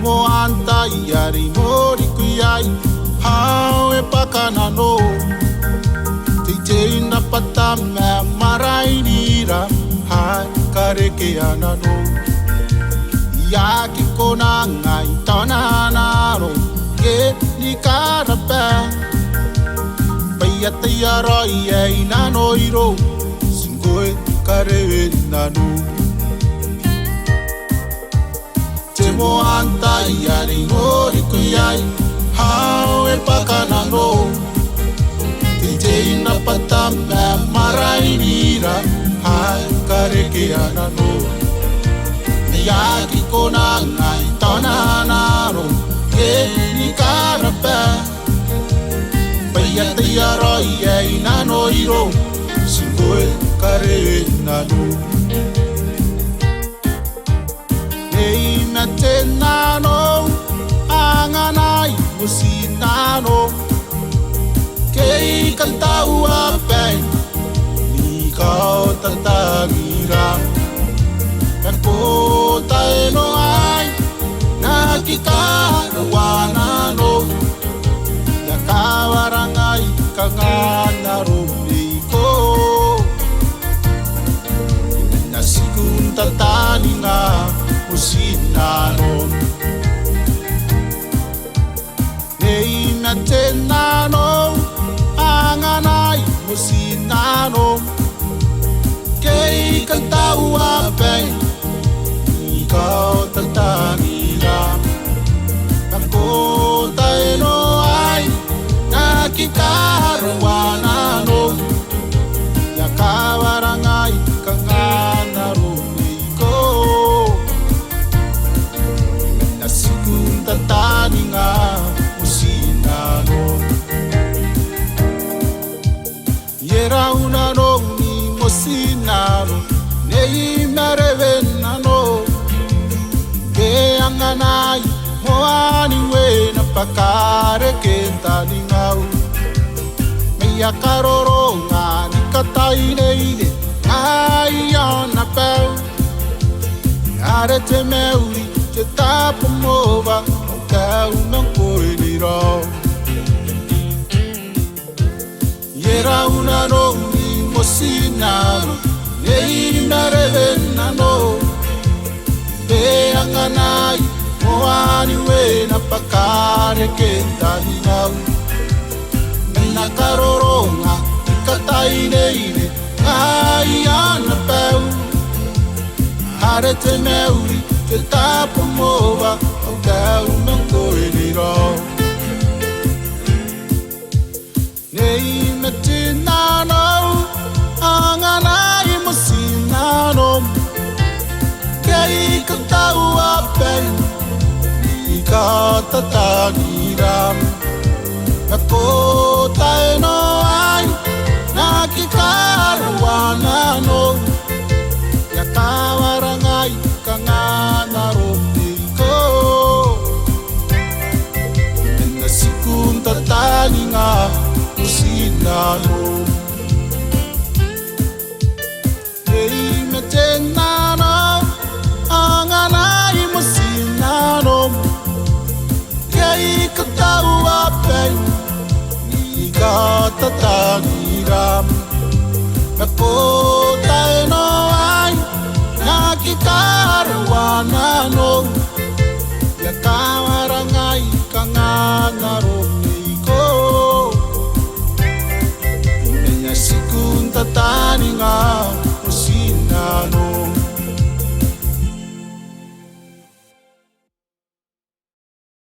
mo anta iari mori kuyai hau e pakana no te te ina pata me marai nira hai kareke ana no ia ki kona ngai tana naro ke ni karape paya te aroi e ina no iro singoe kare nanu mo anta iari mori kuyai hau e pakana no te te ina pata me marai nira hai kareke ana no ia ki kona ngai tana naro ke ni karape paya te aroi e ina no iro singoe kare nanu te nano anganai musinano kei kantau apai ni kau tantangira ko tai no ai na kikara wanano ya kawarangai kangana rumiko na sikun tataninga musinano nei na te nano anganai musinano kei kantau apai ni kau tantanira na kota no ai na kikara wanano ya kawarangai kangana tataninga musinano yera unano ni musinano nei marevenano ke anganai moani we na pakare kentaningau meia karoronga ni katai neine ai ana pau are te meuri te tapo mova o kau não foi niro yera una no mi mosinano nei marevenano pe anganai moani we na pakare kentaningau na karoronga katai neine ai ana pau are te meuri te tapo mova o kau não foi niro nei me te nano anganai musinano kei kantau apai i ka tatanira na kota no ai na kikara wanano ya kawarangai kangana romiko na sikun tataninga musinano nei me te nano anganai musinano kei kantau apai ni ka tatanira na kota no ai na kikara